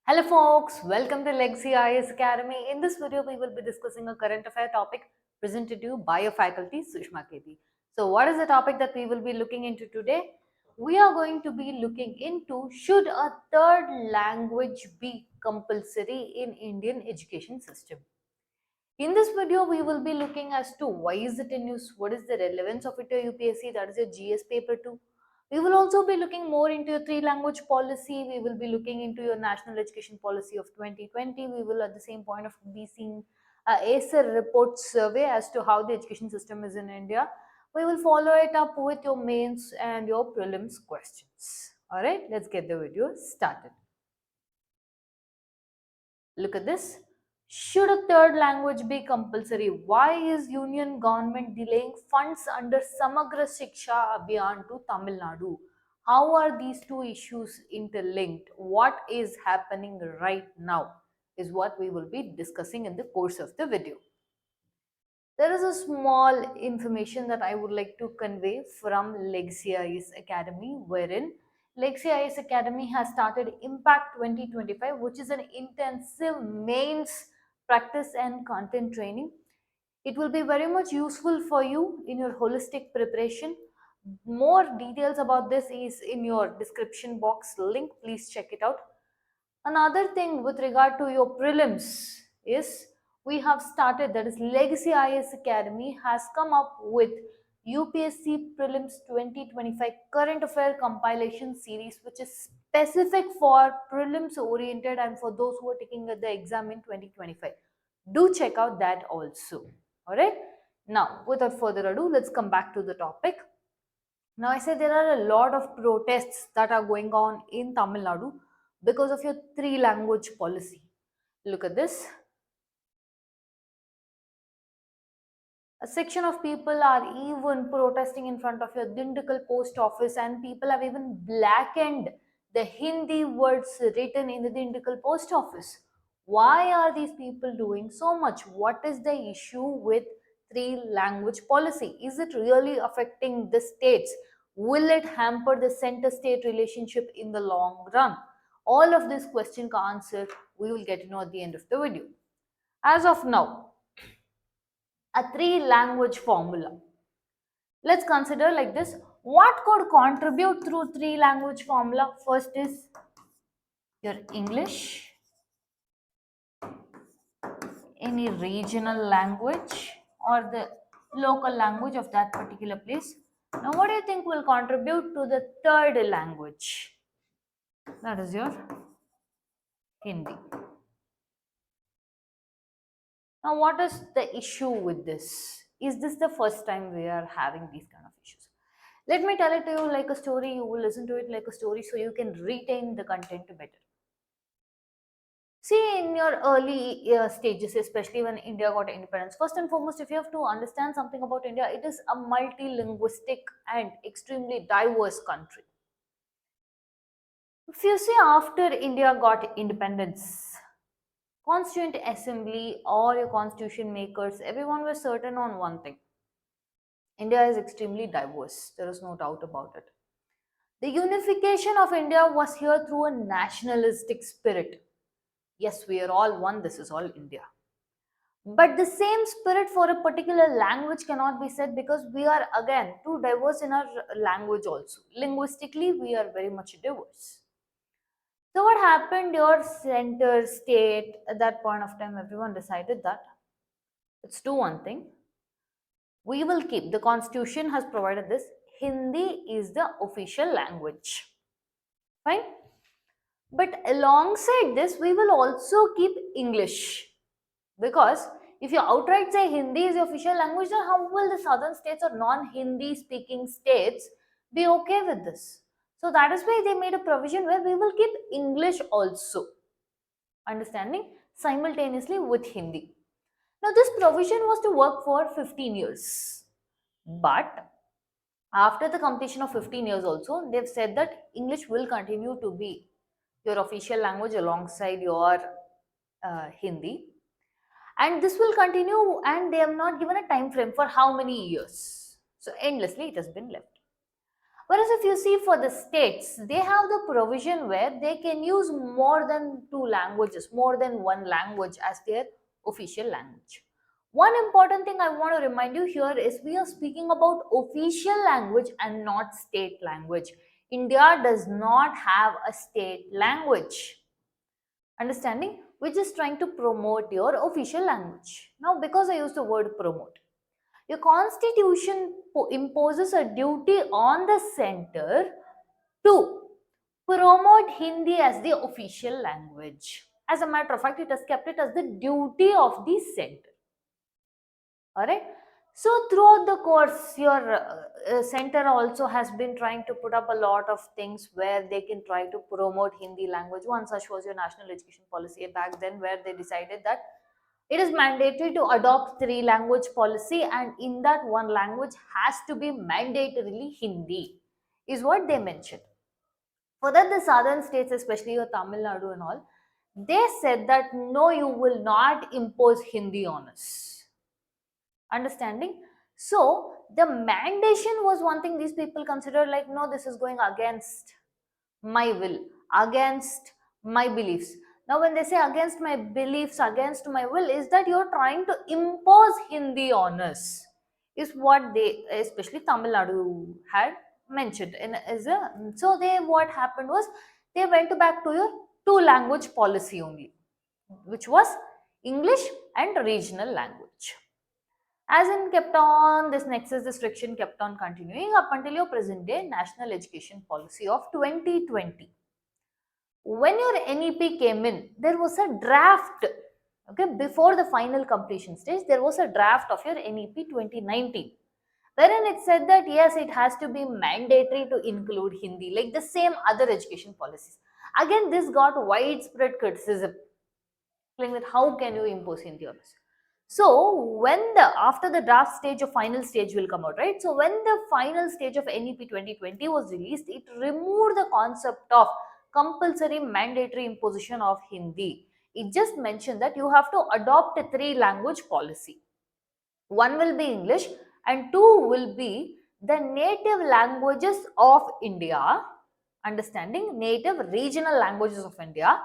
Hello folks, welcome to Legacy IAS Academy. In this video, we will be discussing a current affair topic presented to you by your faculty, Sushma KP. So what is the topic that we will be looking into today? We are going to be looking into should a third language be compulsory in Indian education system? In this video, we will be looking as to why is it in use, what is the relevance of it to UPSC, that is your GS paper 2. We will also be looking more into your three language policy. We will be looking into your national education policy of 2020. We will at the same point of be seeing a ACER report survey as to how the education system is in India. We will follow it up with your mains and your prelims questions. Alright, let's get the video started. Look at this. Should a third language be compulsory? Why is union government delaying funds under Samagra Shiksha Abhiyan to Tamil Nadu? How are these two issues interlinked? What is happening right now is what we will be discussing in the course of the video. There is a small information that I would like to convey from Legacy IAS Academy, wherein Legacy IAS Academy has started Impact 2025, which is an intensive mains practice and content training. It will be very much useful for you in your holistic preparation. More details about this is in your description box link. Please check it out. Another thing with regard to your prelims is we have started, that is Legacy IAS Academy has come up with UPSC Prelims 2025 Current Affair Compilation Series, which is specific for prelims oriented and for those who are taking the exam in 2025. Do check out that also. Alright. Now, without further ado, let's come back to the topic. Now, I say there are a lot of protests that are going on in Tamil Nadu because of your three language policy. Look at this. A section of people are even protesting in front of your Dindigul post office, and people have even blackened the Hindi words written in the Dindigul post office. Why are these people doing so much? What is the issue with three language policy? Is it really affecting the states? Will it hamper the center state relationship in the long run? All of this question answer we will get to know at the end of the video. As of now, a three language formula. Let's consider like this. What could contribute through three language formula? First is your English, any regional language or the local language of that particular place. Now what do you think will contribute to the third language? That is your Hindi. Now what is the issue with this? Is this the first time we are having these kind of issues? Let me tell it to you like a story. You will listen to it like a story so you can retain the content better. See, in your early stages, especially when India got independence, first and foremost, if you have to understand something about India, it is a multilinguistic and extremely diverse country. If you see, after India got independence, Constituent Assembly or your constitution makers, everyone was certain on one thing. India is extremely diverse. There is no doubt about it. The unification of India was here through a nationalistic spirit. Yes, we are all one, this is all India. But the same spirit for a particular language cannot be said because we are again too diverse in our language also. Linguistically, we are very much diverse. So what happened, your center state, at that point of time, everyone decided that let's do one thing. We will keep, the constitution has provided this, Hindi is the official language. Fine. But alongside this, we will also keep English. Because if you outright say Hindi is the official language, then how will the southern states or non-Hindi speaking states be okay with this? So that is why they made a provision where we will keep English also. Understanding? Simultaneously with Hindi. Now this provision was to work for 15 years. But after the completion of 15 years also, they've said that English will continue to be your official language alongside your Hindi, and this will continue, and they have not given a time frame for how many years. So endlessly it has been left. Whereas if you see for the states, they have the provision where they can use more than two languages, more than one language as their official language. One important thing I want to remind you here is we are speaking about official language and not state language. India does not have a state language. Understanding? We're just trying to promote your official language. Now, because I use the word promote, your constitution imposes a duty on the center to promote Hindi as the official language. As a matter of fact, it has kept it as the duty of the center. Alright. So throughout the course, your center also has been trying to put up a lot of things where they can try to promote Hindi language. One such was your national education policy back then, where they decided that it is mandatory to adopt three language policy, and in that one language has to be mandatorily Hindi, is what they mentioned. For that, the southern states, especially your Tamil Nadu and all, they said that no, you will not impose Hindi on us. Understanding? So the mandation was one thing these people considered like, no, this is going against my will, against my beliefs. Now, when they say against my beliefs, against my will, is that you're trying to impose Hindi on us, is what they, especially Tamil Nadu, had mentioned. So they, what happened was they went back to your two language policy only, which was English and regional language. As in kept on, this nexus, this friction kept on continuing up until your present day national education policy of 2020. When your NEP came in, there was a draft. Okay, before the final completion stage, there was a draft of your NEP 2019, wherein it said that yes, it has to be mandatory to include Hindi, like the same other education policies. Again, this got widespread criticism, like that how can you impose Hindi on us? So when the after the draft stage or final stage will come out, right? So when the final stage of NEP 2020 was released, it removed the concept of compulsory mandatory imposition of Hindi. It just mentioned that you have to adopt a three language policy. One will be English and two will be the native languages of India, understanding native regional languages of India.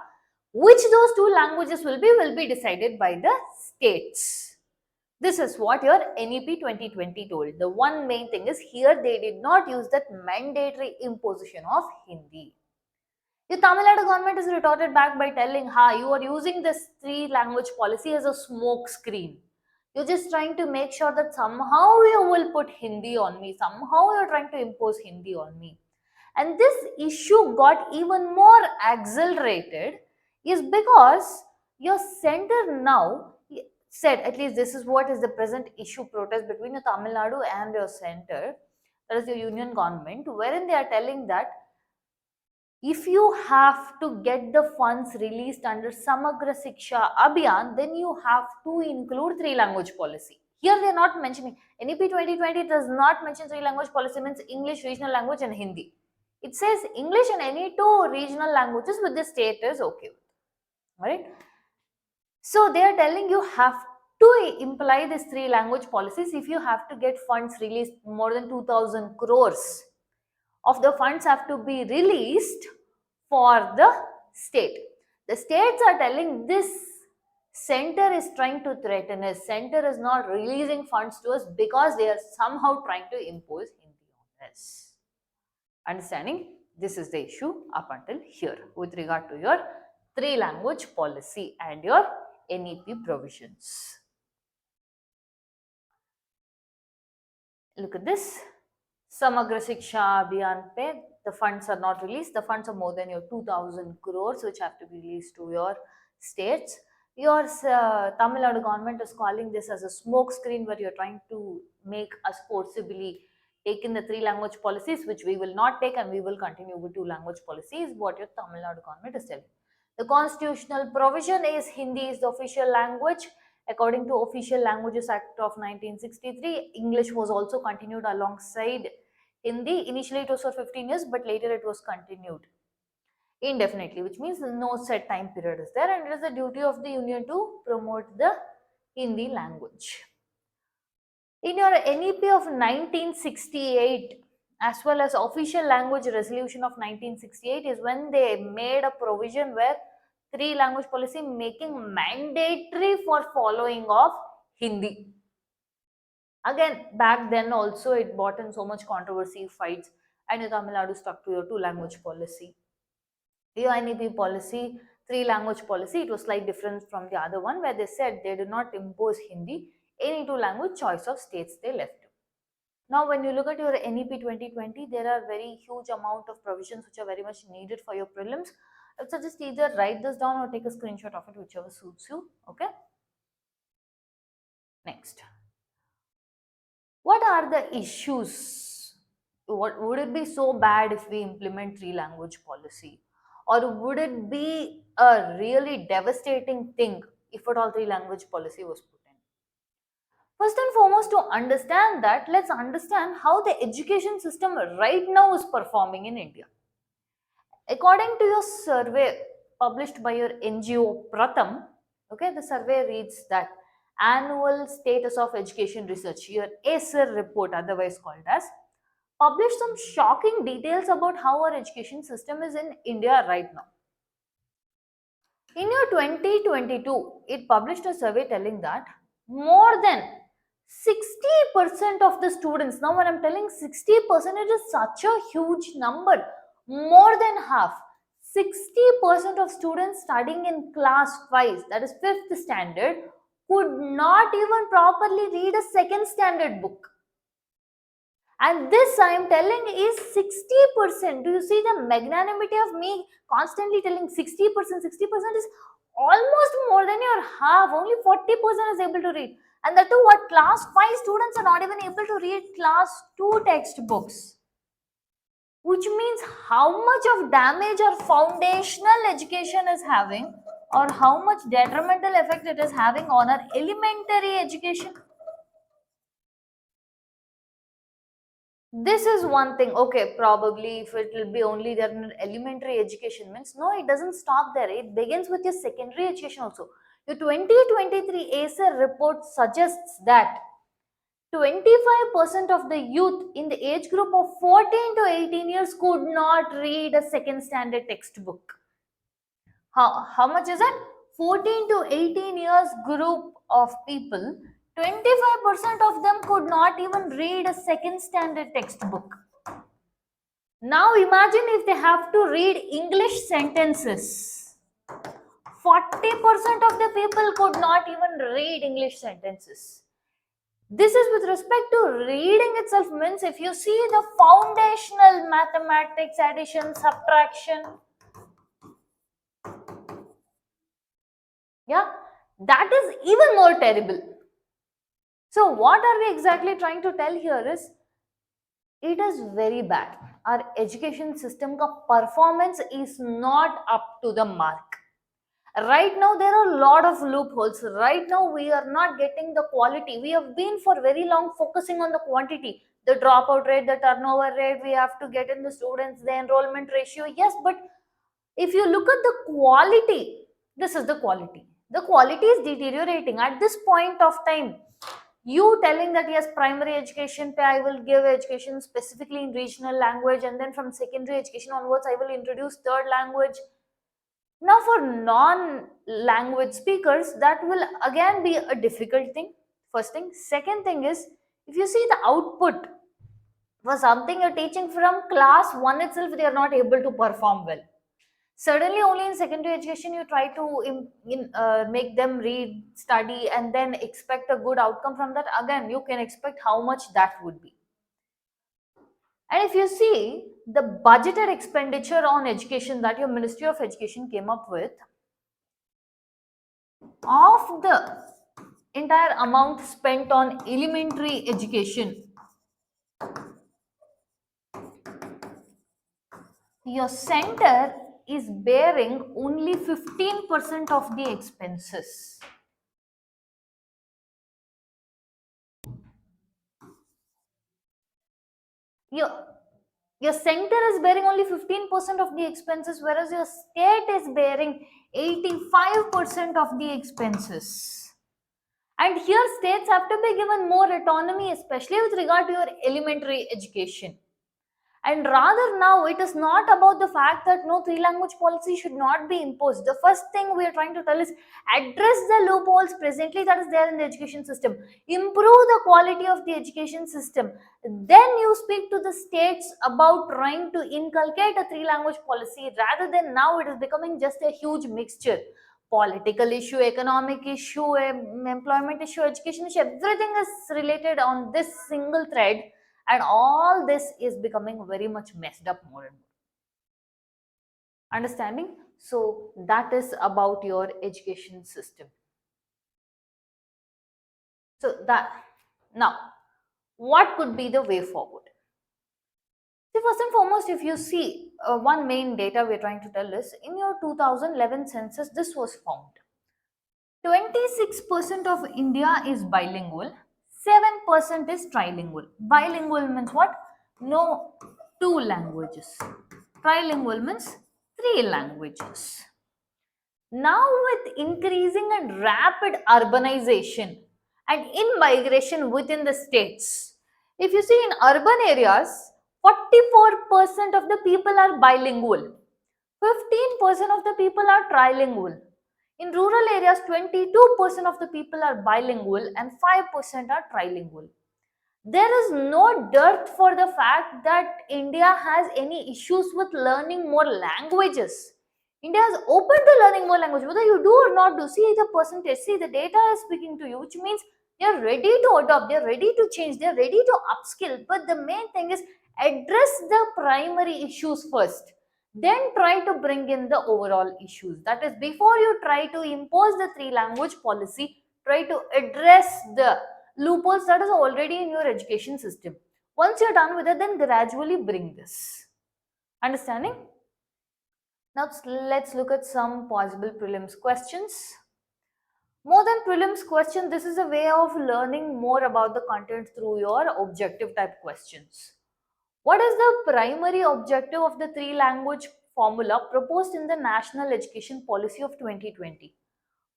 Which those two languages will be decided by the states. This is what your NEP 2020 told. The one main thing is here they did not use that mandatory imposition of Hindi. The Tamil Nadu government is retorted back by telling, ha, you are using this three language policy as a smoke screen. You're just trying to make sure that somehow you will put Hindi on me, somehow you're trying to impose Hindi on me. And this issue got even more accelerated is because your center now said, at least this is what is the present issue protest between the Tamil Nadu and your center, that is your union government, wherein they are telling that if you have to get the funds released under Samagra Shiksha Abhiyan, then you have to include three language policy. Here they are not mentioning. NEP 2020 does not mention three language policy, means English, regional language and Hindi. It says English and any two regional languages with the state is okay. Right? So they are telling you have to imply these three language policies if you have to get funds released more than 2000 crores of the funds have to be released for the state. The states are telling this center is trying to threaten us. Center is not releasing funds to us because they are somehow trying to impose Hindi on us. Understanding? This is the issue up until here with regard to your three language policy and your NEP provisions. Look at this. Samagra Shiksha Abhiyan pe, the funds are not released. The funds are more than your 2000 crores which have to be released to your states. Your Tamil Nadu government is calling this as a smoke screen where you're trying to make us forcibly take in the three language policies, which we will not take and we will continue with two language policies, what your Tamil Nadu government is telling. The constitutional provision is Hindi is the official language. According to Official Languages Act of 1963, English was also continued alongside Hindi. Initially it was for 15 years, but later it was continued indefinitely, which means no set time period is there, and it is the duty of the union to promote the Hindi language. In your NEP of 1968, as well as official language resolution of 1968 is when they made a provision where three language policy making mandatory for following of Hindi. Again, back then also it brought in so much controversy, fights, and Tamil Nadu stuck to your two language policy. Your NEP policy, three language policy, it was slight difference from the other one where they said they did not impose Hindi, any two language choice of states they left. Now, when you look at your NEP 2020, there are very huge amount of provisions which are very much needed for your prelims. I would suggest either write this down or take a screenshot of it, whichever suits you. Okay. Next, what are the issues? What would it be so bad if we implement three language policy, or would it be a really devastating thing if at all three language policy was put in? First and foremost, to understand that, let's understand how the education system right now is performing in India. According to your survey published by your NGO Pratham, okay, the survey reads that annual status of education research, your ACER report, otherwise called as, published some shocking details about how our education system is in India right now. In year 2022, it published a survey telling that more than 60% of the students, now when I'm telling 60%, it is such a huge number, more than half, 60% of students studying in class 5, that is 5th standard, could not even properly read a second standard book. And this I am telling is 60%. Do you see the magnanimity of me constantly telling 60%? 60% is almost more than your half. Only 40% is able to read. And that too, what class 5 students are not even able to read class 2 textbooks. Which means how much of damage our foundational education is having, or how much detrimental effect it is having on our elementary education. This is one thing. Okay, probably if it will be only there in elementary education means, no, it doesn't stop there. It begins with your secondary education also. The 2023 ACER report suggests that 25% of the youth in the age group of 14 to 18 years could not read a second standard textbook. How much is it? 14 to 18 years group of people, 25% of them could not even read a second standard textbook. Now imagine if they have to read English sentences. 40% of the people could not even read English sentences. This is with respect to reading itself, means if you see the foundational mathematics, addition, subtraction, yeah, that is even more terrible. So what are we exactly trying to tell here is, it is very bad. Our education system ka performance is not up to the mark. Right now there are a lot of loopholes. Right now we are not getting the quality. We have been for very long focusing on the quantity, the dropout rate, the turnover rate. We have to get in the students, the enrollment ratio, yes, but if you look at the quality, this is the quality. The quality is deteriorating at this point of time. You telling that yes, primary education I will give education specifically in regional language, and then from secondary education onwards I will introduce third language. Now for non language speakers, that will again be a difficult thing. First thing. Second thing is, if you see the output for something you're teaching from class 1 itself, they are not able to perform well. Certainly only in secondary education you try to make them read, study, and then expect a good outcome from that. Again, you can expect how much that would be. And if you see the budgeted expenditure on education that your Ministry of Education came up with, of the entire amount spent on elementary education, your center is bearing only 15% of the expenses. Your, your center is bearing only 15% of the expenses, whereas your state is bearing 85% of the expenses. And here states have to be given more autonomy, especially with regard to your elementary education. And rather now it is not about the fact that no three language policy should not be imposed. The first thing we are trying to tell is address the loopholes presently that is there in the education system, improve the quality of the education system. Then you speak to the states about trying to inculcate a three language policy, rather than now it is becoming just a huge mixture. Political issue, economic issue, employment issue, education issue, everything is related on this single thread, and all this is becoming very much messed up more and more. Understanding? So that is about your education system. So that, now what could be the way forward? See, first and foremost, if you see one main data we're trying to tell is in your 2011 census, this was found. 26% of India is bilingual, 7% is trilingual. Bilingual means what? No, two languages. Trilingual means three languages. Now, with increasing and rapid urbanization and in-migration within the states, if you see in urban areas, 44% of the people are bilingual, 15% of the people are trilingual. In rural areas, 22% of the people are bilingual and 5% are trilingual. There is no dearth for the fact that India has any issues with learning more languages. India has opened to learning more languages, whether you do or not do. See the percentage, see the data is speaking to you, which means they are ready to adopt, they are ready to change, they are ready to upskill. But the main thing is address the primary issues first, then try to bring in the overall issues. That is, before you try to impose the three language policy, try to address the loopholes that is already in your education system. Once you're done with it, then gradually bring this. Understanding? Now let's look at some possible prelims questions. More than prelims question, this is a way of learning more about the content through your objective type questions. What is the primary objective of the three language formula proposed in the National Education Policy of 2020?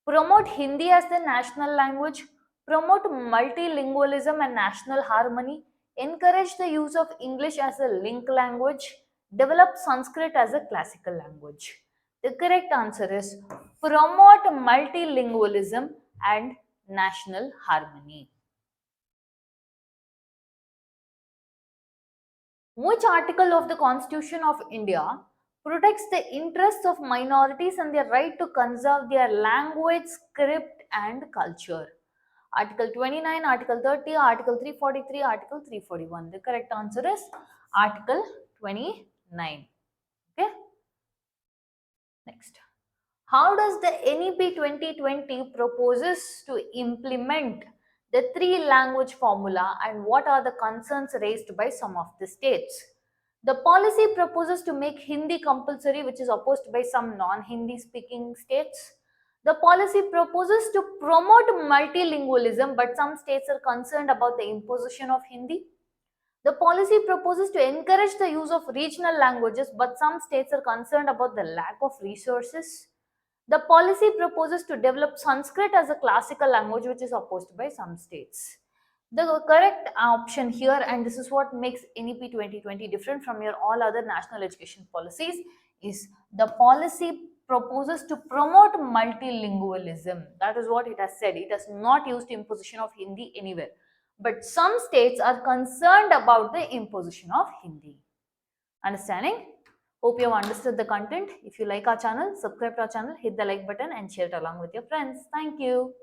Promote Hindi as the national language, promote multilingualism and national harmony, encourage the use of English as a link language, develop Sanskrit as a classical language. The correct answer is promote multilingualism and national harmony. Which article of the Constitution of India protects the interests of minorities and their right to conserve their language, script, and culture? Article 29, Article 30, Article 343, Article 341. The correct answer is Article 29. Okay. Next. How does the NEP 2020 proposes to implement the three language formula, and what are the concerns raised by some of the states? The policy proposes to make Hindi compulsory, which is opposed by some non-Hindi speaking states. The policy proposes to promote multilingualism, but some states are concerned about the imposition of Hindi. The policy proposes to encourage the use of regional languages, but some states are concerned about the lack of resources. The policy proposes to develop Sanskrit as a classical language, which is opposed by some states. The correct option here, and this is what makes NEP 2020 different from your all other national education policies, is the policy proposes to promote multilingualism. That is what it has said. It has not used imposition of Hindi anywhere. But some states are concerned about the imposition of Hindi. Understanding? Hope you have understood the content. If you like our channel, subscribe to our channel, hit the like button and share it along with your friends. Thank you.